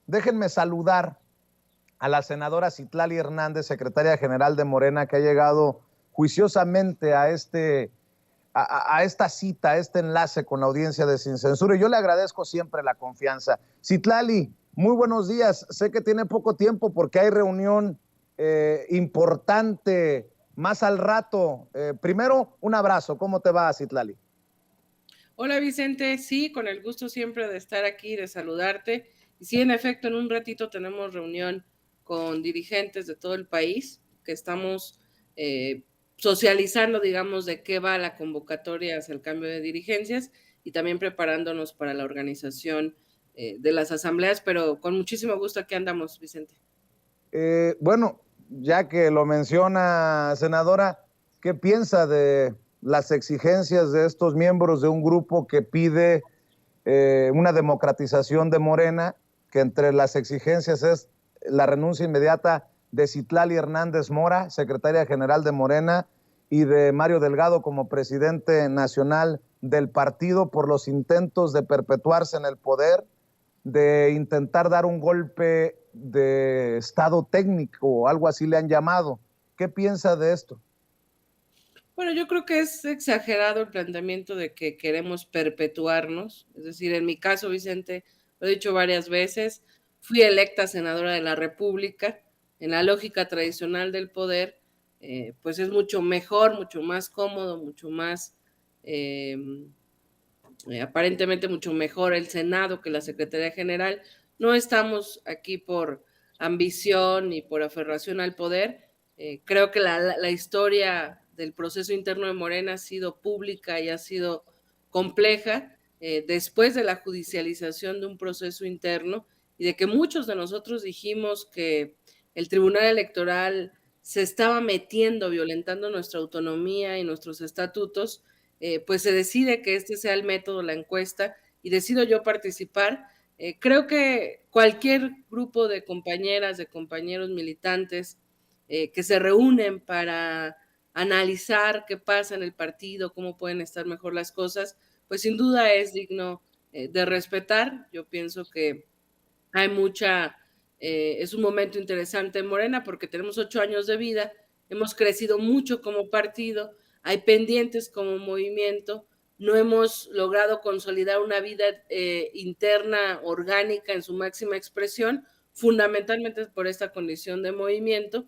déjenme saludar a la senadora Citlali Hernández, secretaria general de Morena, que ha llegado juiciosamente a esta cita, a este enlace con la audiencia de Sin Censura. Y yo le agradezco siempre la confianza. Citlali, muy buenos días. Sé que tiene poco tiempo porque hay reunión importante más al rato. Primero, un abrazo. ¿Cómo te va, Citlali? Hola Vicente, sí, con el gusto siempre de estar aquí, de saludarte. Y sí, en efecto, en un ratito tenemos reunión con dirigentes de todo el país, que estamos eh, socializando, digamos, de qué va la convocatoria hacia el cambio de dirigencias y también preparándonos para la organización de las asambleas, pero con muchísimo gusto aquí andamos, Vicente. Bueno, ya que lo menciona, senadora, ¿qué piensa de las exigencias de estos miembros de un grupo que pide una democratización de Morena, que entre las exigencias es la renuncia inmediata de Citlali Hernández Mora, secretaria general de Morena, y de Mario Delgado como presidente nacional del partido por los intentos de perpetuarse en el poder, de intentar dar un golpe de estado técnico o algo así le han llamado? ¿Qué piensa de esto? Bueno, yo creo que es exagerado el planteamiento de que queremos perpetuarnos. Es decir, en mi caso, Vicente, lo he dicho varias veces, fui electa senadora de la República. En la lógica tradicional del poder, pues es mucho mejor, mucho más cómodo, mucho más, eh, aparentemente mucho mejor el Senado que la Secretaría General. No estamos aquí por ambición ni por aferración al poder. Creo que la historia del proceso interno de Morena ha sido pública y ha sido compleja después de la judicialización de un proceso interno y de que muchos de nosotros dijimos que el Tribunal Electoral se estaba metiendo, violentando nuestra autonomía y nuestros estatutos. Pues se decide que este sea el método, la encuesta, y decido yo participar. Creo que cualquier grupo de compañeras, de compañeros militantes que se reúnen para analizar qué pasa en el partido, cómo pueden estar mejor las cosas, pues sin duda es digno de respetar. Yo pienso que hay es un momento interesante en Morena porque tenemos 8 años de vida, hemos crecido mucho como partido, hay pendientes como movimiento, no hemos logrado consolidar una vida interna orgánica en su máxima expresión, fundamentalmente por esta condición de movimiento.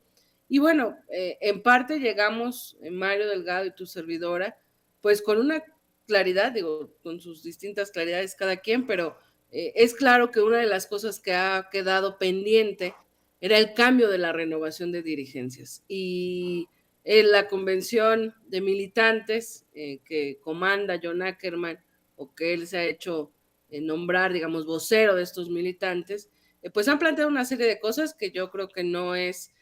Y bueno, en parte llegamos, Mario Delgado y tu servidora, pues con una claridad, digo, con sus distintas claridades cada quien, pero es claro que una de las cosas que ha quedado pendiente era el cambio de la renovación de dirigencias. Y en la convención de militantes que comanda John Ackerman, o que él se ha hecho nombrar, digamos, vocero de estos militantes, pues han planteado una serie de cosas que yo creo que no es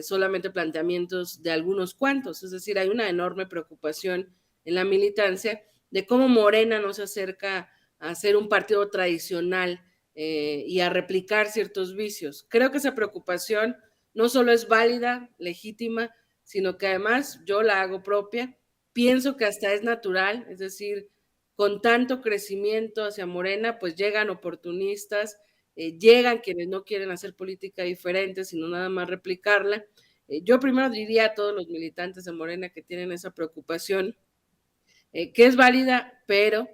solamente planteamientos de algunos cuantos, es decir, hay una enorme preocupación en la militancia de cómo Morena no se acerca a ser un partido tradicional y a replicar ciertos vicios. Creo que esa preocupación no solo es válida, legítima, sino que además yo la hago propia. Pienso que hasta es natural, es decir, con tanto crecimiento hacia Morena, pues llegan oportunistas, llegan quienes no quieren hacer política diferente, sino nada más replicarla. Yo primero diría a todos los militantes de Morena que tienen esa preocupación, que es válida, pero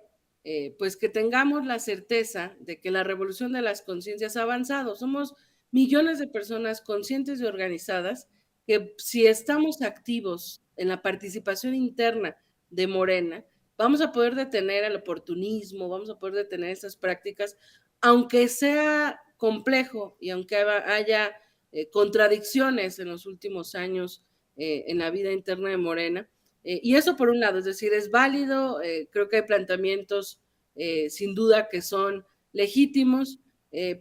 pues que tengamos la certeza de que la revolución de las conciencias ha avanzado. Somos millones de personas conscientes y organizadas que si estamos activos en la participación interna de Morena, vamos a poder detener el oportunismo, vamos a poder detener estas prácticas, aunque sea complejo y aunque haya contradicciones en los últimos años en la vida interna de Morena. Y eso por un lado, es decir, es válido, creo que hay planteamientos sin duda que son legítimos,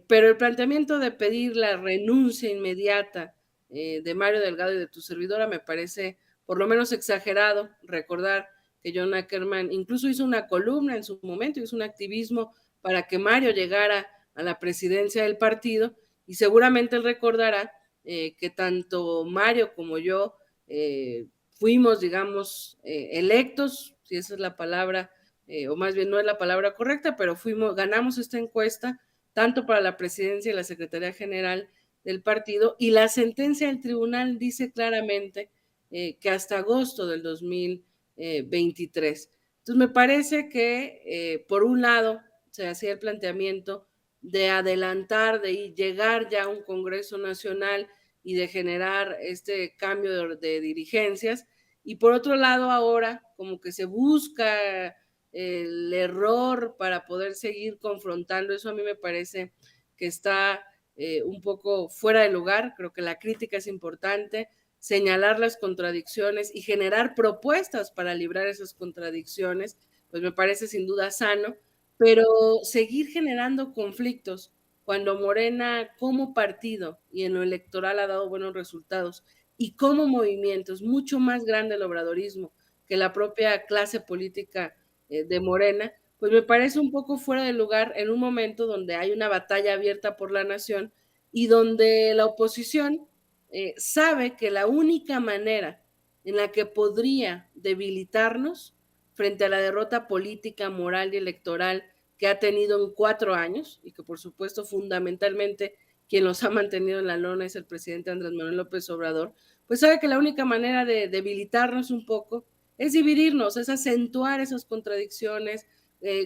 pero el planteamiento de pedir la renuncia inmediata de Mario Delgado y de tu servidora me parece por lo menos exagerado. Recordar que John Ackerman incluso hizo una columna en su momento, hizo un activismo para que Mario llegara a la presidencia del partido, y seguramente él recordará que tanto Mario como yo fuimos, digamos, electos, si esa es la palabra, o más bien no es la palabra correcta, pero ganamos esta encuesta tanto para la presidencia y la Secretaría General del partido, y la sentencia del tribunal dice claramente que hasta agosto del 2023. Entonces, me parece que, por un lado, se hacía el planteamiento de adelantar, de llegar ya a un Congreso Nacional y de generar este cambio de dirigencias, y por otro lado ahora como que se busca el error para poder seguir confrontando. Eso a mí me parece que está un poco fuera de lugar. Creo que la crítica es importante, señalar las contradicciones y generar propuestas para librar esas contradicciones, pues me parece sin duda sano, pero seguir generando conflictos cuando Morena como partido y en lo electoral ha dado buenos resultados y como movimiento es mucho más grande el obradorismo que la propia clase política de Morena, pues me parece un poco fuera de lugar en un momento donde hay una batalla abierta por la nación y donde la oposición sabe que la única manera en la que podría debilitarnos frente a la derrota política, moral y electoral que ha tenido en 4 años y que por supuesto fundamentalmente quien los ha mantenido en la lona es el presidente Andrés Manuel López Obrador, pues sabe que la única manera de debilitarnos un poco es dividirnos, es acentuar esas contradicciones,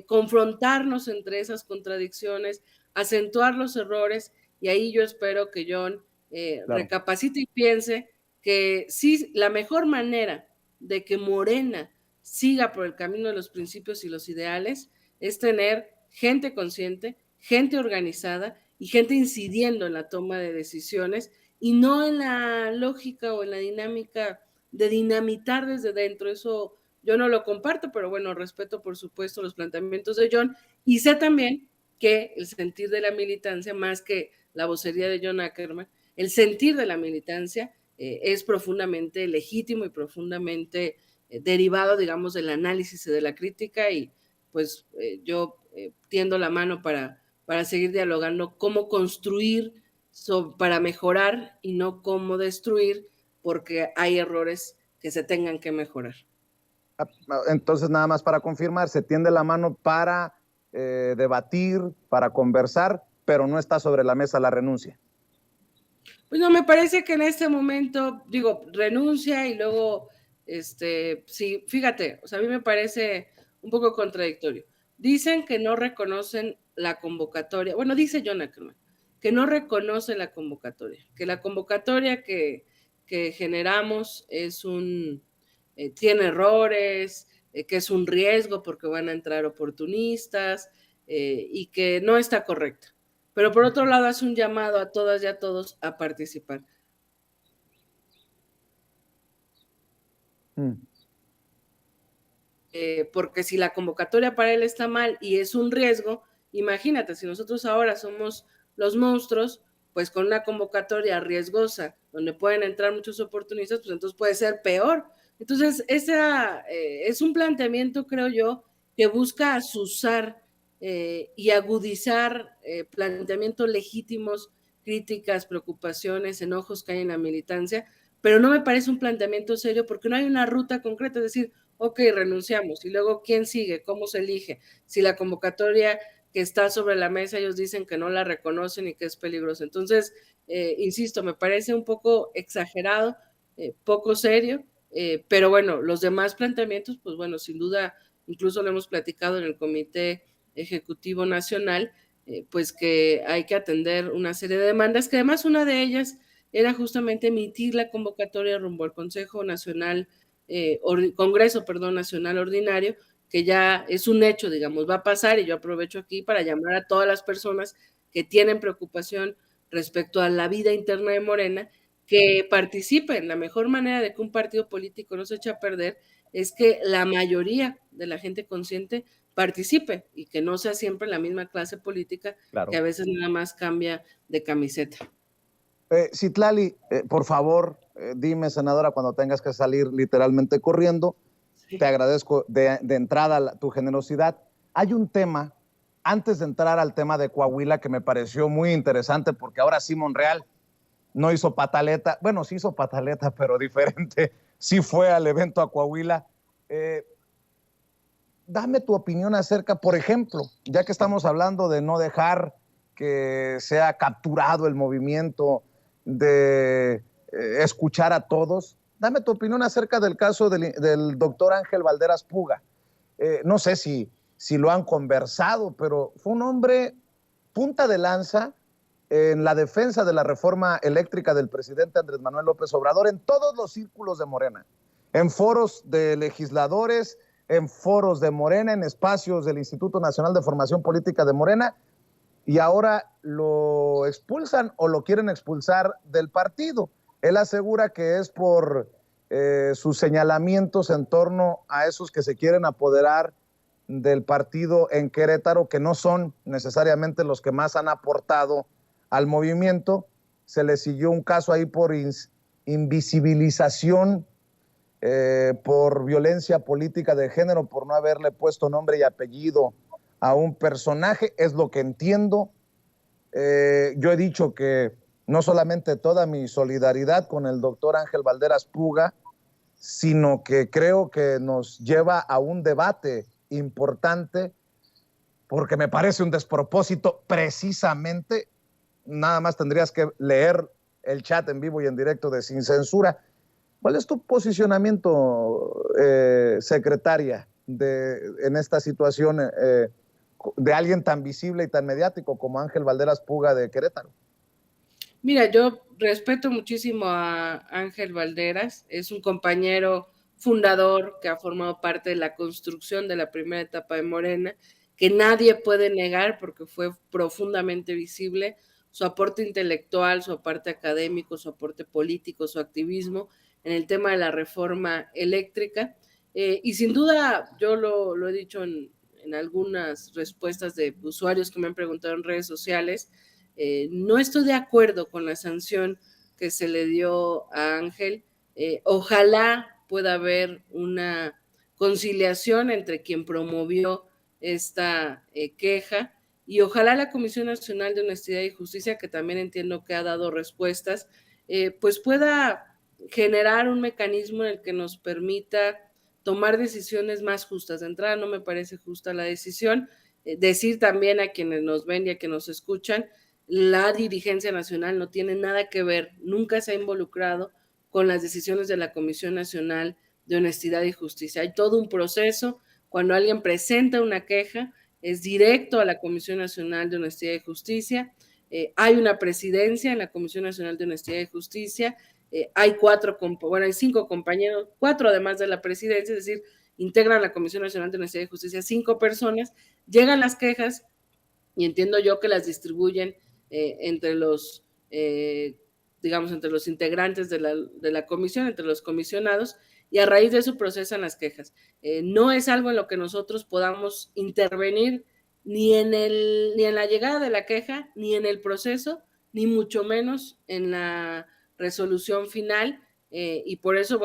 confrontarnos entre esas contradicciones, acentuar los errores, y ahí yo espero que John Claro. recapacite y piense que sí, la mejor manera de que Morena siga por el camino de los principios y los ideales es tener gente consciente, gente organizada y gente incidiendo en la toma de decisiones y no en la lógica o en la dinámica de dinamitar desde dentro. Eso yo no lo comparto, pero bueno, respeto por supuesto los planteamientos de John y sé también que el sentir de la militancia, más que la vocería de John Ackerman, el sentir de la militancia es profundamente legítimo y profundamente derivado, digamos, del análisis y de la crítica, y pues yo tiendo la mano para seguir dialogando cómo construir para mejorar y no cómo destruir, porque hay errores que se tengan que mejorar. Entonces, nada más para confirmar, se tiende la mano para debatir, para conversar, pero no está sobre la mesa la renuncia. Pues no, me parece que en este momento, digo, renuncia y luego, sí, fíjate, o sea, a mí me parece un poco contradictorio. Dicen que no reconocen la convocatoria, bueno, dice John Ackerman, que no reconoce la convocatoria, que la convocatoria que generamos tiene errores, que es un riesgo porque van a entrar oportunistas y que no está correcta. Pero por otro lado hace un llamado a todas y a todos a participar. Porque si la convocatoria para él está mal y es un riesgo, imagínate, si nosotros ahora somos los monstruos, pues con una convocatoria riesgosa, donde pueden entrar muchos oportunistas, pues entonces puede ser peor. Entonces, es un planteamiento, creo yo, que busca asusar y agudizar planteamientos legítimos, críticas, preocupaciones, enojos que hay en la militancia, pero no me parece un planteamiento serio porque no hay una ruta concreta, es decir, ok, renunciamos, y luego ¿quién sigue? ¿Cómo se elige? Si la convocatoria que está sobre la mesa ellos dicen que no la reconocen y que es peligrosa. Entonces, insisto, me parece un poco exagerado, poco serio, pero bueno, los demás planteamientos, pues bueno, sin duda, incluso lo hemos platicado en el Comité Ejecutivo Nacional, pues que hay que atender una serie de demandas, que además una de ellas era justamente emitir la convocatoria rumbo al Consejo Nacional Congreso, Nacional Ordinario, que ya es un hecho, digamos, va a pasar, y yo aprovecho aquí para llamar a todas las personas que tienen preocupación respecto a la vida interna de Morena, que participen. La mejor manera de que un partido político no se eche a perder es que la mayoría de la gente consciente participe y que no sea siempre la misma clase política que Claro. a veces nada más cambia de camiseta. Citlali, por favor, dime, senadora, cuando tengas que salir literalmente corriendo, Sí. te agradezco de entrada tu generosidad. Hay un tema, antes de entrar al tema de Coahuila, que me pareció muy interesante, porque ahora sí Monreal no hizo pataleta, bueno, sí hizo pataleta, pero diferente, sí fue al evento a Coahuila. Dame tu opinión acerca, por ejemplo, ya que estamos hablando de no dejar que se ha capturado el movimiento de escuchar a todos. Dame tu opinión acerca del caso del doctor Ángel Valderas Puga. No sé si lo han conversado, pero fue un hombre punta de lanza en la defensa de la reforma eléctrica del presidente Andrés Manuel López Obrador en todos los círculos de Morena, en foros de legisladores, en foros de Morena, en espacios del Instituto Nacional de Formación Política de Morena, y ahora lo expulsan o lo quieren expulsar del partido. Él asegura que es por sus señalamientos en torno a esos que se quieren apoderar del partido en Querétaro, que no son necesariamente los que más han aportado al movimiento. Se le siguió un caso ahí por invisibilización, por violencia política de género, por no haberle puesto nombre y apellido a un personaje, es lo que entiendo. Yo he dicho que no solamente toda mi solidaridad con el doctor Ángel Valderas Puga, sino que creo que nos lleva a un debate importante, porque me parece un despropósito precisamente. Nada más tendrías que leer el chat en vivo y en directo de Sin Censura. ¿Cuál es tu posicionamiento, secretaria, en esta situación de alguien tan visible y tan mediático como Ángel Valderas Puga de Querétaro? Mira, yo respeto muchísimo a Ángel Valderas, es un compañero fundador que ha formado parte de la construcción de la primera etapa de Morena, que nadie puede negar porque fue profundamente visible su aporte intelectual, su aporte académico, su aporte político, su activismo en el tema de la reforma eléctrica. Y sin duda, yo lo he dicho en algunas respuestas de usuarios que me han preguntado en redes sociales, no estoy de acuerdo con la sanción que se le dio a Ángel. Ojalá pueda haber una conciliación entre quien promovió esta queja y ojalá la Comisión Nacional de Honestidad y Justicia, que también entiendo que ha dado respuestas, pues pueda generar un mecanismo en el que nos permita tomar decisiones más justas. De entrada no me parece justa la decisión. Decir también a quienes nos ven y a quienes nos escuchan, la dirigencia nacional no tiene nada que ver, nunca se ha involucrado con las decisiones de la Comisión Nacional de Honestidad y Justicia. Hay todo un proceso. Cuando alguien presenta una queja, es directo a la Comisión Nacional de Honestidad y Justicia. Hay una presidencia en la Comisión Nacional de Honestidad y Justicia. Hay hay 5 compañeros, 4 además de la presidencia, es decir, integran la Comisión Nacional de Honestidad y Justicia 5 personas. Llegan las quejas y entiendo yo que las distribuyen entre los integrantes de la comisión, entre los comisionados, y a raíz de eso procesan las quejas. No es algo en lo que nosotros podamos intervenir ni en la llegada de la queja, ni en el proceso, ni mucho menos en la resolución final, y por eso,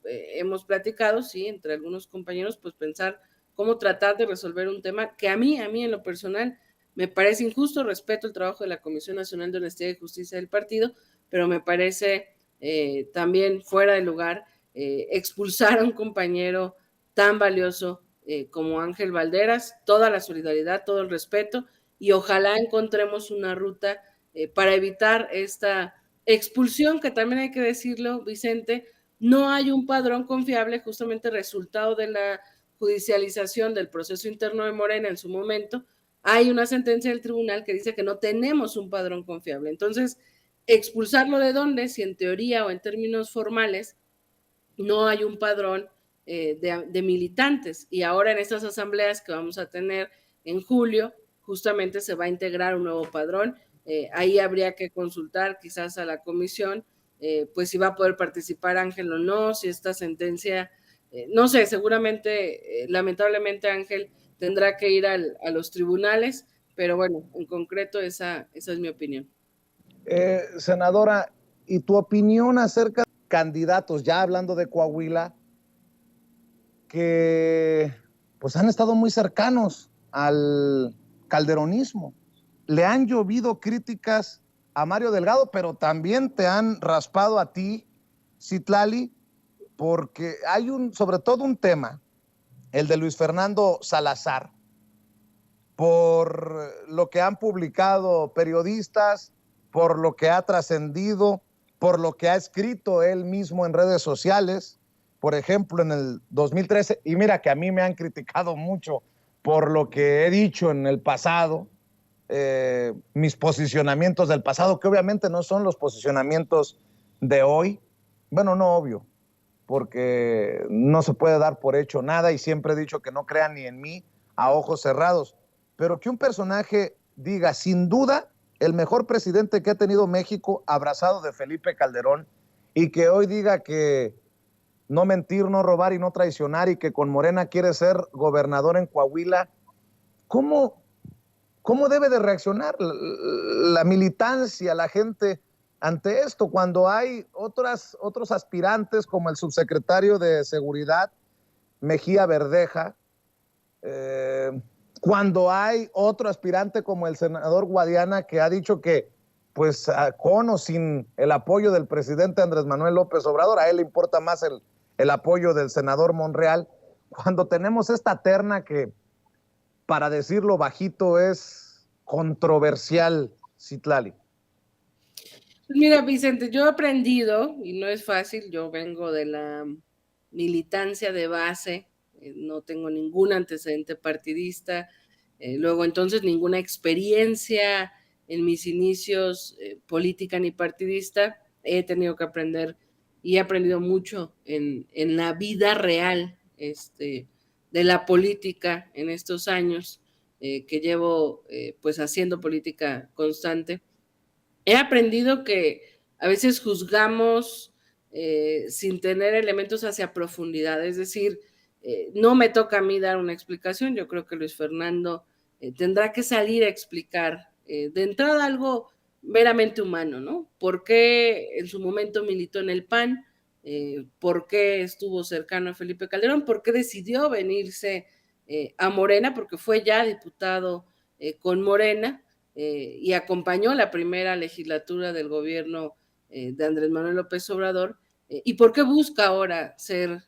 hemos platicado, sí, entre algunos compañeros, pues pensar cómo tratar de resolver un tema que a mí en lo personal me parece injusto. Respeto el trabajo de la Comisión Nacional de Honestidad y Justicia del partido, pero me parece también fuera de lugar expulsar a un compañero tan valioso como Ángel Valderas. Toda la solidaridad, todo el respeto, y ojalá encontremos una ruta para evitar esta expulsión, que también hay que decirlo, Vicente, no hay un padrón confiable, justamente resultado de la judicialización del proceso interno de Morena en su momento. Hay una sentencia del tribunal que dice que no tenemos un padrón confiable. Entonces, ¿expulsarlo de dónde? Si en teoría o en términos formales no hay un padrón de militantes. Y ahora en estas asambleas que vamos a tener en julio, justamente se va a integrar un nuevo padrón. Ahí habría que consultar quizás a la comisión, pues si va a poder participar Ángel o no, si esta sentencia, no sé, seguramente, lamentablemente Ángel tendrá que ir a los tribunales, pero bueno, en concreto esa es mi opinión. Senadora, ¿y tu opinión acerca de candidatos, ya hablando de Coahuila, que pues han estado muy cercanos al calderonismo? Le han llovido críticas a Mario Delgado, pero también te han raspado a ti, Citlali, porque hay sobre todo un tema, el de Luis Fernando Salazar, por lo que han publicado periodistas, por lo que ha trascendido, por lo que ha escrito él mismo en redes sociales. Por ejemplo, en el 2013, y mira que a mí me han criticado mucho por lo que he dicho en el pasado, mis posicionamientos del pasado, que obviamente no son los posicionamientos de hoy. Bueno, no obvio, porque no se puede dar por hecho nada y siempre he dicho que no crean ni en mí a ojos cerrados. Pero que un personaje diga, sin duda, el mejor presidente que ha tenido México, abrazado de Felipe Calderón, y que hoy diga que no mentir, no robar y no traicionar, y que con Morena quiere ser gobernador en Coahuila, ¿cómo, cómo debe de reaccionar la militancia, la gente ante esto, cuando hay otros aspirantes como el subsecretario de Seguridad, Mejía Verdeja, eh, cuando hay otro aspirante como el senador Guadiana, que ha dicho que pues con o sin el apoyo del presidente Andrés Manuel López Obrador, a él le importa más el apoyo del senador Monreal, cuando tenemos esta terna que, para decirlo bajito, es controversial, Citlali. Mira, Vicente, yo he aprendido, y no es fácil, yo vengo de la militancia de base, no tengo ningún antecedente partidista, luego entonces ninguna experiencia en mis inicios política ni partidista, he tenido que aprender y he aprendido mucho en la vida real de la política en estos años que llevo pues haciendo política constante. He aprendido que a veces juzgamos sin tener elementos hacia profundidad, es decir, no me toca a mí dar una explicación, yo creo que Luis Fernando tendrá que salir a explicar de entrada algo meramente humano, ¿no? ¿Por qué en su momento militó en el PAN? ¿Por qué estuvo cercano a Felipe Calderón? ¿Por qué decidió venirse a Morena? Porque fue ya diputado con Morena y acompañó la primera legislatura del gobierno de Andrés Manuel López Obrador. ¿Y por qué busca ahora ser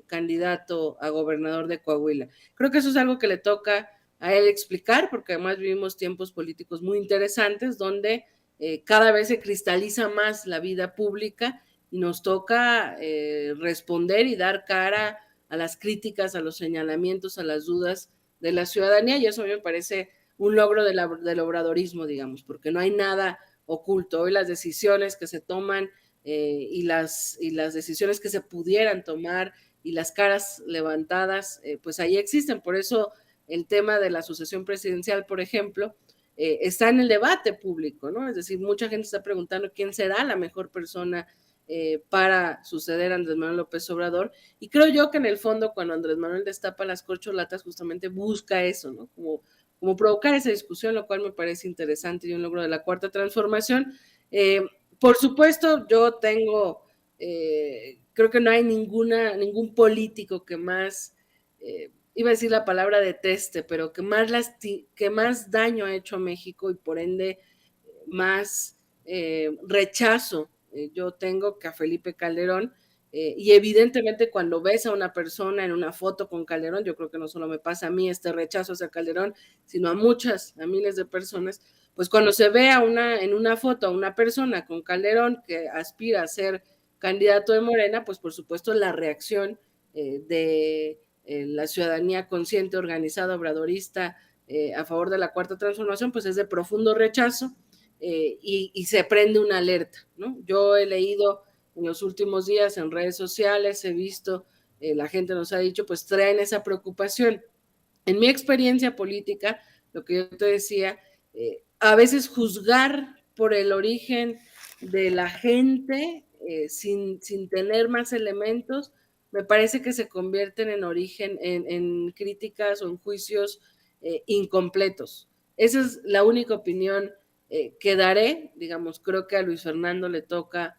candidato a gobernador de Coahuila? Creo que eso es algo que le toca a él explicar, porque además vivimos tiempos políticos muy interesantes donde cada vez se cristaliza más la vida pública y nos toca responder y dar cara a las críticas, a los señalamientos, a las dudas de la ciudadanía, y eso a mí me parece un logro del obradorismo, digamos, porque no hay nada oculto. Hoy las decisiones que se toman y las decisiones que se pudieran tomar y las caras levantadas, pues ahí existen. Por eso el tema de la sucesión presidencial, por ejemplo, está en el debate público, ¿no? Es decir, mucha gente está preguntando quién será la mejor persona para suceder a Andrés Manuel López Obrador, y creo yo que en el fondo cuando Andrés Manuel destapa las corcholatas justamente busca eso, ¿no? Como provocar esa discusión, lo cual me parece interesante y un logro de la cuarta transformación. Por supuesto, yo tengo, creo que no hay ningún político que más, iba a decir la palabra deteste, pero que más daño ha hecho a México y por ende más rechazo yo tengo que a Felipe Calderón. Y evidentemente cuando ves a una persona en una foto con Calderón, yo creo que no solo me pasa a mí este rechazo hacia Calderón, sino a miles de personas, pues cuando se ve en una foto a una persona con Calderón que aspira a ser candidato de Morena, pues por supuesto la reacción de la ciudadanía consciente, organizada, obradorista, a favor de la cuarta transformación, pues es de profundo rechazo y se prende una alerta, ¿no? Yo he leído en los últimos días en redes sociales, he visto, la gente nos ha dicho, pues traen esa preocupación. En mi experiencia política, lo que yo te decía, a veces juzgar por el origen de la gente sin tener más elementos, me parece que se convierten en origen, en críticas o en juicios incompletos. Esa es la única opinión que daré, digamos, creo que a Luis Fernando le toca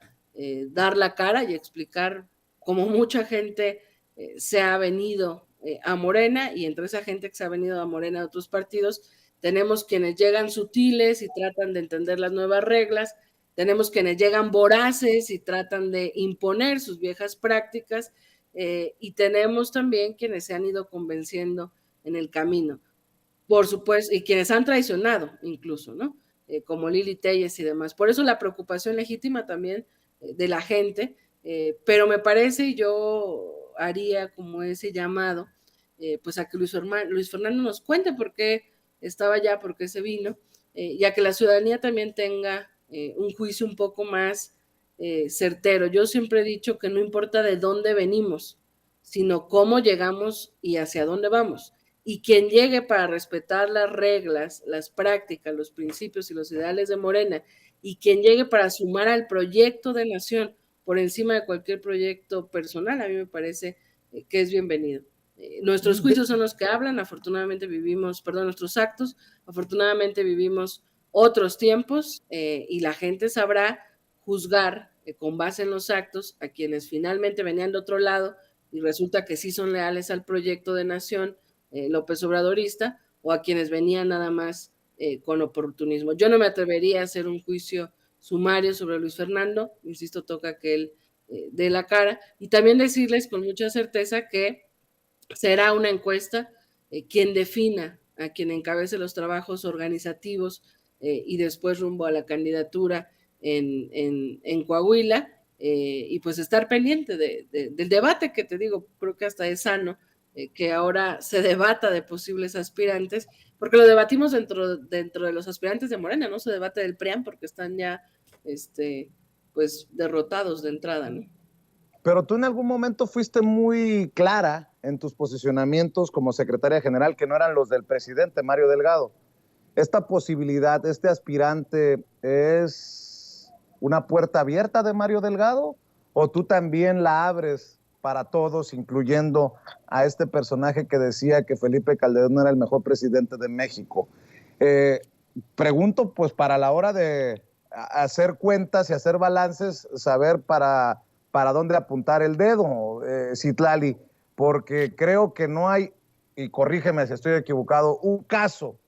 dar la cara y explicar cómo mucha gente se ha venido a Morena, y entre esa gente que se ha venido a Morena de otros partidos, tenemos quienes llegan sutiles y tratan de entender las nuevas reglas, tenemos quienes llegan voraces y tratan de imponer sus viejas prácticas, y tenemos también quienes se han ido convenciendo en el camino. Por supuesto, y quienes han traicionado incluso, ¿no? Como Lili Téllez y demás. Por eso la preocupación legítima también de la gente, pero me parece, y yo haría como ese llamado, pues a que Luis Fernando nos cuente por qué estaba allá, por qué se vino, y a que la ciudadanía también tenga un juicio un poco más certero. Yo siempre he dicho que no importa de dónde venimos, sino cómo llegamos y hacia dónde vamos. Y quien llegue para respetar las reglas, las prácticas, los principios y los ideales de Morena, y quien llegue para sumar al proyecto de nación por encima de cualquier proyecto personal, a mí me parece que es bienvenido. Nuestros juicios son los que hablan, afortunadamente vivimos, perdón, nuestros actos, afortunadamente vivimos otros tiempos y la gente sabrá juzgar con base en los actos a quienes finalmente venían de otro lado y resulta que sí son leales al proyecto de nación López Obradorista, o a quienes venían nada más con oportunismo. Yo no me atrevería a hacer un juicio sumario sobre Luis Fernando, insisto, toca que él dé la cara, y también decirles con mucha certeza que será una encuesta quien defina a quien encabece los trabajos organizativos y después rumbo a la candidatura en Coahuila, y pues estar pendiente del debate que te digo, creo que hasta es sano que ahora se debata de posibles aspirantes, porque lo debatimos dentro de los aspirantes de Morena, no se debate del PRIAN porque están ya pues derrotados de entrada, ¿no? Pero tú en algún momento fuiste muy clara en tus posicionamientos como secretaria general, que no eran los del presidente Mario Delgado. ¿Esta posibilidad, este aspirante, es una puerta abierta de Mario Delgado? ¿O tú también la abres para todos, incluyendo a este personaje que decía que Felipe Calderón era el mejor presidente de México? Eh, Pregunto, pues para la hora de hacer cuentas y hacer balances, saber para dónde apuntar el dedo, Citlali, porque creo que no hay, y corrígeme si estoy equivocado, un caso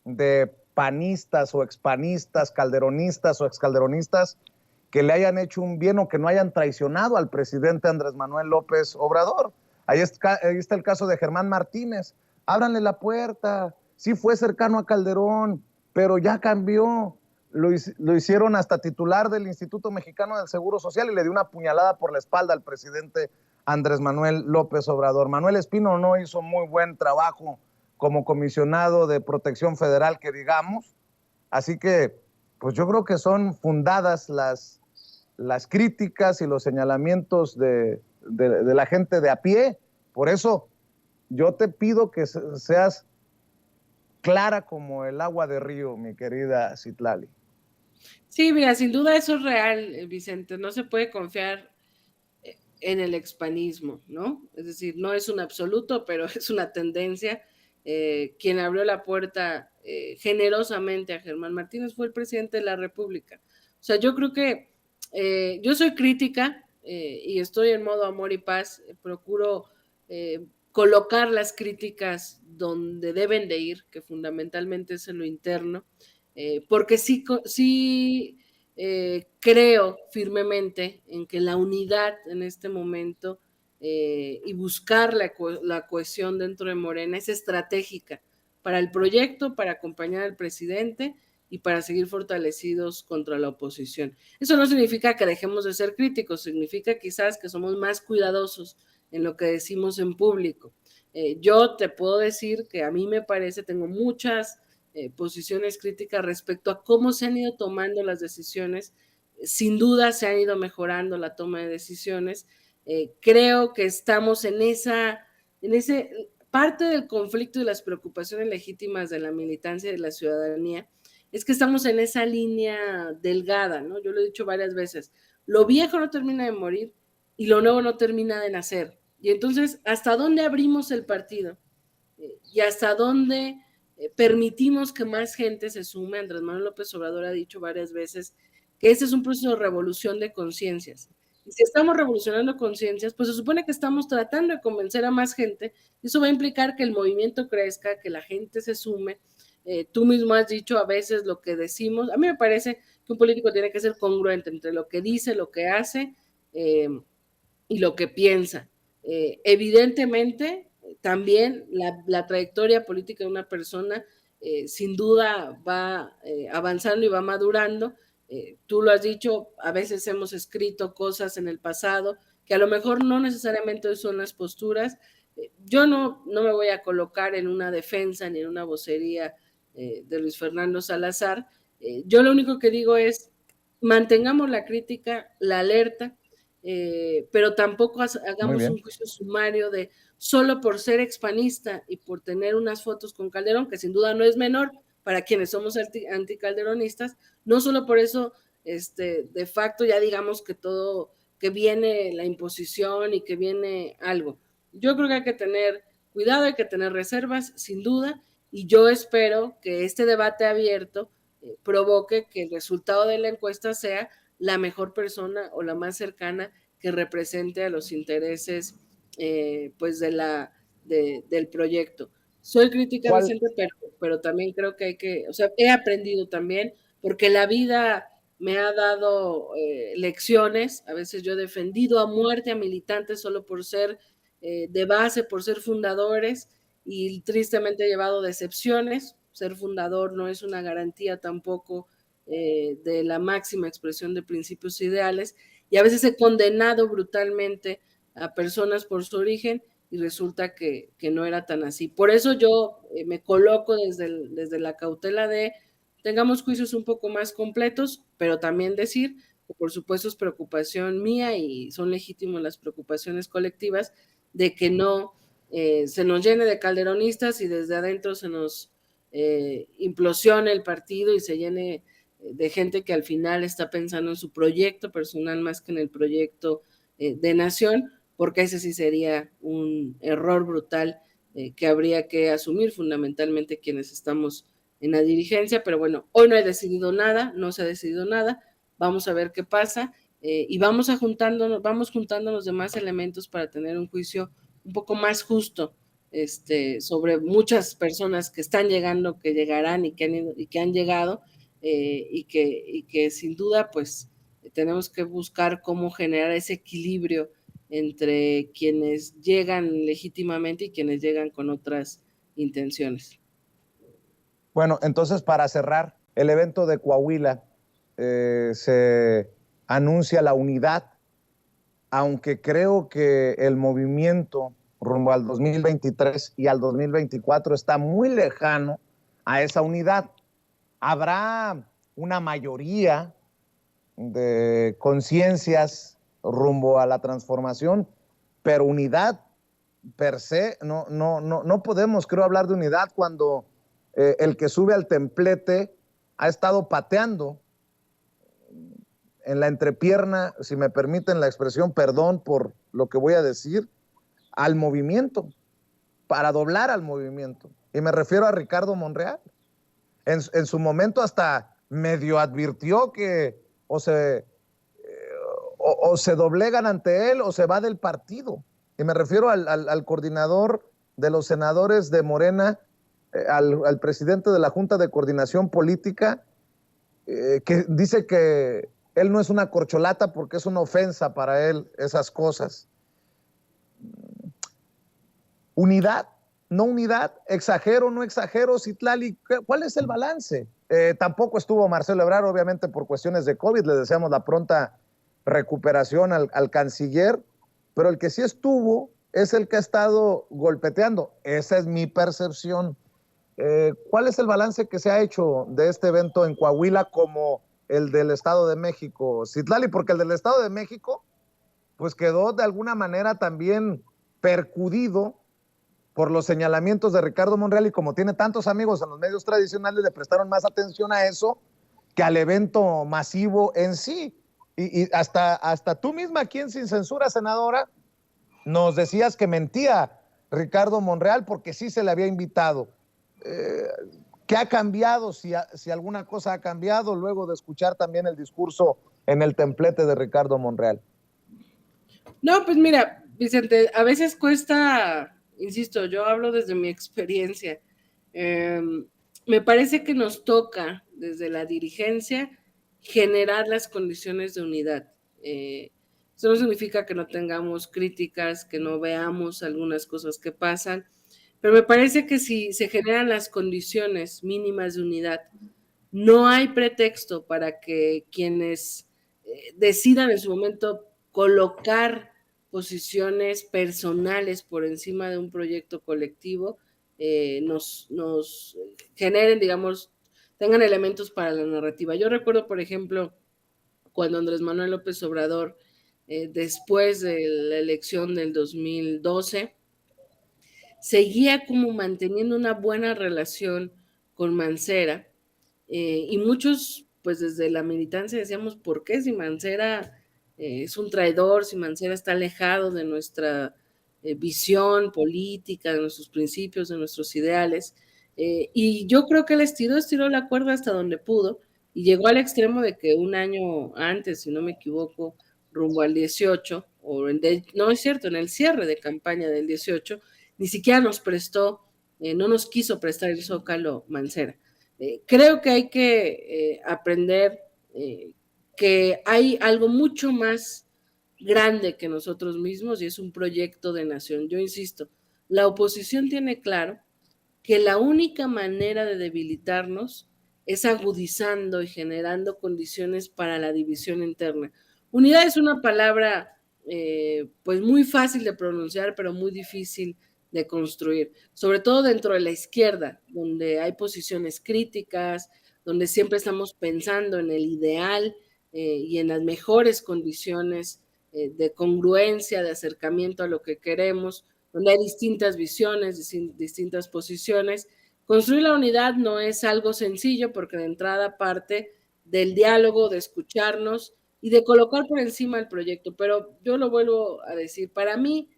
de panistas o expanistas, calderonistas o excalderonistas que le hayan hecho un bien o que no hayan traicionado al presidente Andrés Manuel López Obrador. Ahí está el caso de Germán Martínez. Ábranle la puerta. Sí fue cercano a Calderón, pero ya cambió. Lo hicieron hasta titular del Instituto Mexicano del Seguro Social y le dio una puñalada por la espalda al presidente Andrés Manuel López Obrador. Manuel Espino no hizo muy buen trabajo como comisionado de protección federal, que digamos. Así que, pues yo creo que son fundadas las críticas y los señalamientos de la gente de a pie. Por eso yo te pido que seas clara como el agua de río, mi querida Citlali. Sí, mira, sin duda eso es real, Vicente. No se puede confiar en el expanismo, ¿no? Es decir, no es un absoluto, pero es una tendencia. Quien abrió la puerta generosamente a Germán Martínez fue el presidente de la República. O sea, yo creo que yo soy crítica y estoy en modo amor y paz. Procuro colocar las críticas donde deben de ir, que fundamentalmente es en lo interno, porque sí creo firmemente en que la unidad en este momento y buscar la cohesión dentro de Morena es estratégica para el proyecto, para acompañar al presidente y para seguir fortalecidos contra la oposición. Eso no significa que dejemos de ser críticos, significa quizás que somos más cuidadosos en lo que decimos en público. Yo te puedo decir que a mí me parece, tengo muchas posiciones críticas respecto a cómo se han ido tomando las decisiones. Sin duda se han ido mejorando la toma de decisiones. Creo que estamos en ese parte del conflicto y las preocupaciones legítimas de la militancia y de la ciudadanía es que estamos en esa línea delgada, ¿no? Yo lo he dicho varias veces, lo viejo no termina de morir y lo nuevo no termina de nacer. Y entonces, ¿hasta dónde abrimos el partido? Y hasta dónde permitimos que más gente se sume. Andrés Manuel López Obrador ha dicho varias veces que este es un proceso de revolución de conciencias. Y si estamos revolucionando conciencias, pues se supone que estamos tratando de convencer a más gente, y eso va a implicar que el movimiento crezca, que la gente se sume. Tú mismo has dicho a veces lo que decimos. A mí me parece que un político tiene que ser congruente entre lo que dice, lo que hace y lo que piensa. Evidentemente, también la trayectoria política de una persona sin duda va avanzando y va madurando. Tú lo has dicho, a veces hemos escrito cosas en el pasado que a lo mejor no necesariamente son las posturas. Yo no me voy a colocar en una defensa ni en una vocería de Luis Fernando Salazar. Yo lo único que digo es, mantengamos la crítica, la alerta, pero tampoco hagamos un juicio sumario de solo por ser expanista y por tener unas fotos con Calderón, que sin duda no es menor para quienes somos anticalderonistas, no solo por eso, de facto ya digamos que todo, que viene la imposición y que viene algo. Yo creo que hay que tener cuidado, hay que tener reservas, sin duda, y yo espero que este debate abierto provoque que el resultado de la encuesta sea la mejor persona o la más cercana que represente a los intereses pues del proyecto. Soy crítica, Vicente, pero también creo que hay que, o sea, he aprendido también, porque la vida me ha dado lecciones. A veces yo he defendido a muerte a militantes solo por ser de base, por ser fundadores, y tristemente he llevado decepciones. Ser fundador no es una garantía tampoco de la máxima expresión de principios ideales, y a veces he condenado brutalmente a personas por su origen y resulta que no era tan así. Por eso yo me coloco desde la cautela de tengamos juicios un poco más completos, pero también decir que por supuesto es preocupación mía y son legítimas las preocupaciones colectivas de que no se nos llene de calderonistas y desde adentro se nos implosione el partido y se llene de gente que al final está pensando en su proyecto personal más que en el proyecto de nación, porque ese sí sería un error brutal que habría que asumir fundamentalmente quienes estamos en la dirigencia. Pero bueno, hoy no he decidido nada, no se ha decidido nada, vamos a ver qué pasa y vamos juntando los demás elementos para tener un juicio un poco más justo sobre muchas personas que están llegando, que llegarán y que han llegado, y que sin duda pues tenemos que buscar cómo generar ese equilibrio entre quienes llegan legítimamente y quienes llegan con otras intenciones. Bueno, entonces para cerrar, el evento de Coahuila se anuncia la unidad, aunque creo que el movimiento rumbo al 2023 y al 2024 está muy lejano a esa unidad. Habrá una mayoría de conciencias rumbo a la transformación, pero unidad per se, no podemos, creo, hablar de unidad cuando el que sube al templete ha estado pateando en la entrepierna, si me permiten la expresión, perdón por lo que voy a decir, al movimiento, para doblar al movimiento. Y me refiero a Ricardo Monreal. En su momento hasta medio advirtió que o se doblegan ante él o se va del partido. Y me refiero al coordinador de los senadores de Morena, al presidente de la Junta de Coordinación Política, que dice que él no es una corcholata porque es una ofensa para él esas cosas. Unidad, no unidad, exagero, no exagero, Citlali, ¿cuál es el balance? Tampoco estuvo Marcelo Ebrard, obviamente por cuestiones de COVID, le deseamos la pronta recuperación al canciller, pero el que sí estuvo es el que ha estado golpeteando, esa es mi percepción. ¿Cuál es el balance que se ha hecho de este evento en Coahuila como el del Estado de México, Citlali? Porque el del Estado de México pues quedó de alguna manera también percudido por los señalamientos de Ricardo Monreal, y como tiene tantos amigos en los medios tradicionales, le prestaron más atención a eso que al evento masivo en sí. Y hasta tú misma aquí en Sin Censura, senadora, nos decías que mentía Ricardo Monreal porque sí se le había invitado. ¿Qué ha cambiado? Si alguna cosa ha cambiado luego de escuchar también el discurso en el templete de Ricardo Monreal. No, pues mira, Vicente, a veces cuesta, insisto, yo hablo desde mi experiencia. Me parece que nos toca desde la dirigencia generar las condiciones de unidad. Eso no significa que no tengamos críticas, que no veamos algunas cosas que pasan, pero me parece que si se generan las condiciones mínimas de unidad, no hay pretexto para que quienes decidan en su momento colocar posiciones personales por encima de un proyecto colectivo, nos generen, digamos, tengan elementos para la narrativa. Yo recuerdo, por ejemplo, cuando Andrés Manuel López Obrador, después de la elección del 2012, seguía como manteniendo una buena relación con Mancera, y muchos, pues desde la militancia decíamos, ¿por qué si Mancera es un traidor, si Mancera está alejado de nuestra visión política, de nuestros principios, de nuestros ideales? Y yo creo que él estiró la cuerda hasta donde pudo y llegó al extremo de que un año antes, si no me equivoco, rumbo al 18, no es cierto, en el cierre de campaña del 18, ni siquiera nos prestó, no nos quiso prestar el Zócalo Mancera. Creo que hay que aprender que hay algo mucho más grande que nosotros mismos y es un proyecto de nación. Yo insisto, la oposición tiene claro que la única manera de debilitarnos es agudizando y generando condiciones para la división interna. Unidad es una palabra pues muy fácil de pronunciar, pero muy difícil de construir, sobre todo dentro de la izquierda, donde hay posiciones críticas, donde siempre estamos pensando en el ideal y en las mejores condiciones de congruencia, de acercamiento a lo que queremos, donde hay distintas visiones, distintas posiciones. Construir la unidad no es algo sencillo porque de entrada parte del diálogo, de escucharnos y de colocar por encima el proyecto. Pero yo lo vuelvo a decir, para mí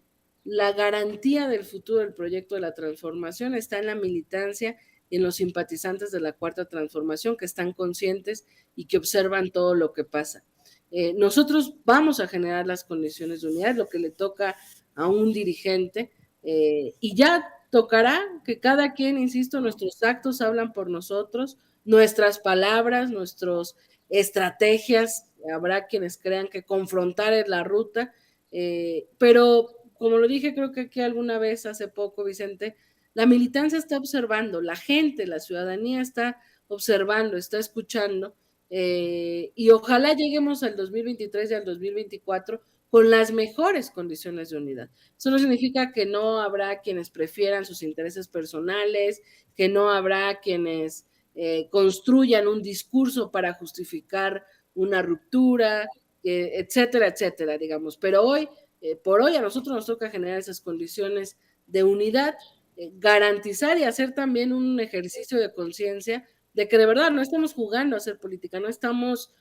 la garantía del futuro del proyecto de la transformación está en la militancia y en los simpatizantes de la Cuarta Transformación que están conscientes y que observan todo lo que pasa. Nosotros vamos a generar las condiciones de unidad, lo que le toca a un dirigente, y ya tocará que cada quien, insisto, nuestros actos hablan por nosotros, nuestras palabras, nuestras estrategias, habrá quienes crean que confrontar es la ruta, pero como lo dije creo que aquí alguna vez hace poco, Vicente, la militancia está observando, la gente, la ciudadanía está observando, está escuchando, y ojalá lleguemos al 2023 y al 2024 con las mejores condiciones de unidad. Eso no significa que no habrá quienes prefieran sus intereses personales, que no habrá quienes construyan un discurso para justificar una ruptura, etcétera, etcétera, digamos. Pero hoy, por hoy, a nosotros nos toca generar esas condiciones de unidad, garantizar y hacer también un ejercicio de conciencia de que de verdad no estamos jugando a hacer política, no estamos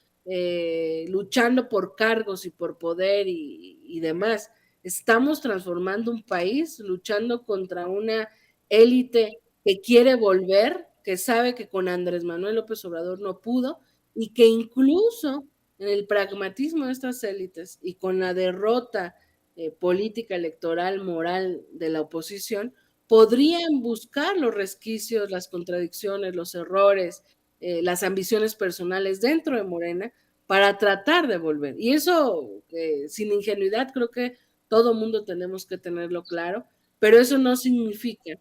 luchando por cargos y por poder y demás. Estamos transformando un país, luchando contra una élite que quiere volver, que sabe que con Andrés Manuel López Obrador no pudo y que incluso en el pragmatismo de estas élites y con la derrota política, electoral, moral de la oposición, podrían buscar los resquicios, las contradicciones, los errores, las ambiciones personales dentro de Morena para tratar de volver. Y eso, sin ingenuidad, creo que todo mundo tenemos que tenerlo claro, pero eso no significa,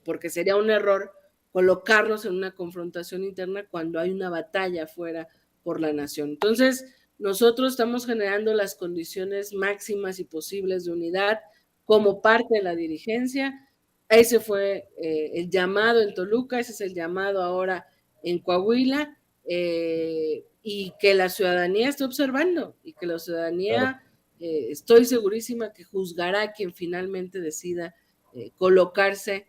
porque sería un error, colocarnos en una confrontación interna cuando hay una batalla afuera por la nación. Entonces, nosotros estamos generando las condiciones máximas y posibles de unidad como parte de la dirigencia. Ese fue el llamado en Toluca, ese es el llamado ahora en Coahuila, y que la ciudadanía esté observando y que la ciudadanía, estoy segurísima que juzgará a quien finalmente decida colocarse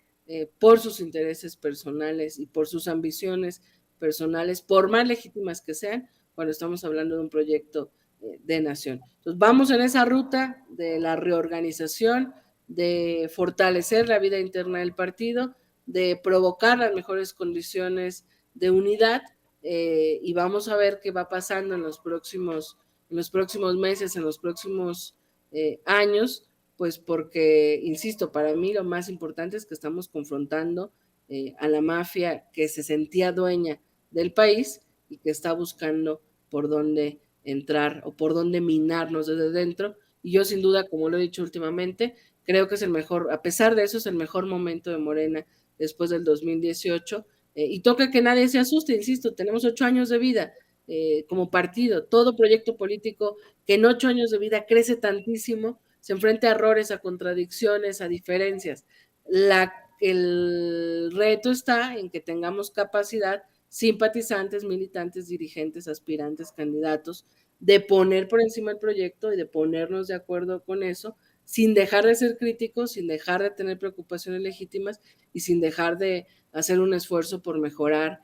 por sus intereses personales y por sus ambiciones personales, por más legítimas que sean, cuando estamos hablando de un proyecto de nación. Entonces, vamos en esa ruta de la reorganización, de fortalecer la vida interna del partido, de provocar las mejores condiciones de unidad, y vamos a ver qué va pasando en los próximos meses, en los próximos años, pues porque, insisto, para mí lo más importante es que estamos confrontando a la mafia que se sentía dueña del país y que está buscando por dónde entrar o por dónde minarnos desde dentro. Y yo sin duda, como lo he dicho últimamente, creo que es el mejor, a pesar de eso, es el mejor momento de Morena después del 2018. Y toca que nadie se asuste, insisto, tenemos 8 años de vida como partido. Todo proyecto político que en 8 años de vida crece tantísimo, se enfrenta a errores, a contradicciones, a diferencias. El reto está en que tengamos capacidad, simpatizantes, militantes, dirigentes, aspirantes, candidatos, de poner por encima el proyecto y de ponernos de acuerdo con eso, sin dejar de ser críticos, sin dejar de tener preocupaciones legítimas y sin dejar de hacer un esfuerzo por mejorar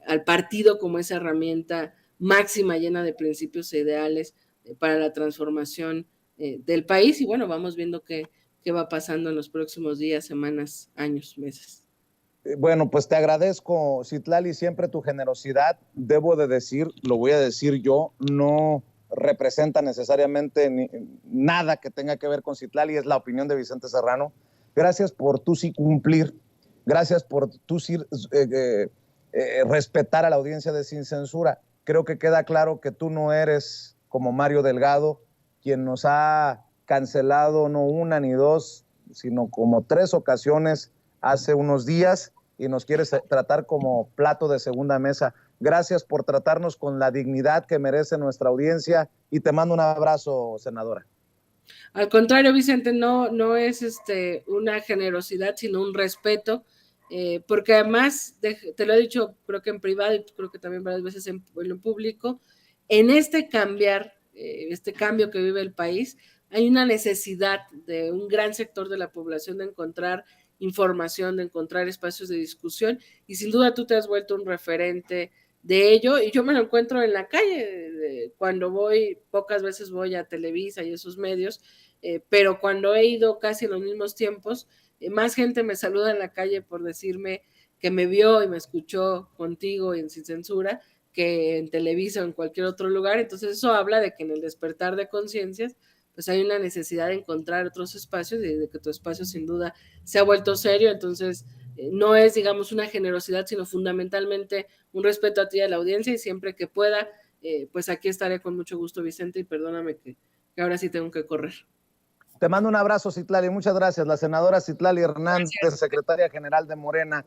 al partido como esa herramienta máxima llena de principios e ideales para la transformación del país. Y bueno, vamos viendo qué va pasando en los próximos días, semanas, años, meses. Bueno, pues te agradezco, Citlali, siempre tu generosidad. Debo de decir, lo voy a decir yo, no representa necesariamente nada que tenga que ver con Citlali, es la opinión de Vicente Serrano. Gracias por tú sí cumplir, gracias por tú sí respetar a la audiencia de Sin Censura. Creo que queda claro que tú no eres como Mario Delgado, quien nos ha cancelado no una ni dos, sino como 3 ocasiones hace unos días y nos quieres tratar como plato de segunda mesa. Gracias por tratarnos con la dignidad que merece nuestra audiencia y te mando un abrazo, senadora. Al contrario, Vicente, no es una generosidad, sino un respeto, porque además, te lo he dicho, creo que en privado y creo que también varias veces en lo público, en este cambio que vive el país, hay una necesidad de un gran sector de la población de encontrar información, de encontrar espacios de discusión, y sin duda tú te has vuelto un referente de ello, y yo me lo encuentro en la calle, cuando pocas veces voy a Televisa y esos medios, pero cuando he ido casi en los mismos tiempos, más gente me saluda en la calle por decirme que me vio y me escuchó contigo en Sin Censura, que en Televisa o en cualquier otro lugar. Entonces eso habla de que en el despertar de conciencias, pues hay una necesidad de encontrar otros espacios y de que tu espacio sin duda se ha vuelto serio. Entonces no es, digamos, una generosidad, sino fundamentalmente un respeto a ti y a la audiencia, y siempre que pueda, pues aquí estaré con mucho gusto, Vicente, y perdóname que ahora sí tengo que correr. Te mando un abrazo, Citlali. Muchas gracias. La senadora Citlali Hernández, Gracias. secretaria general de Morena.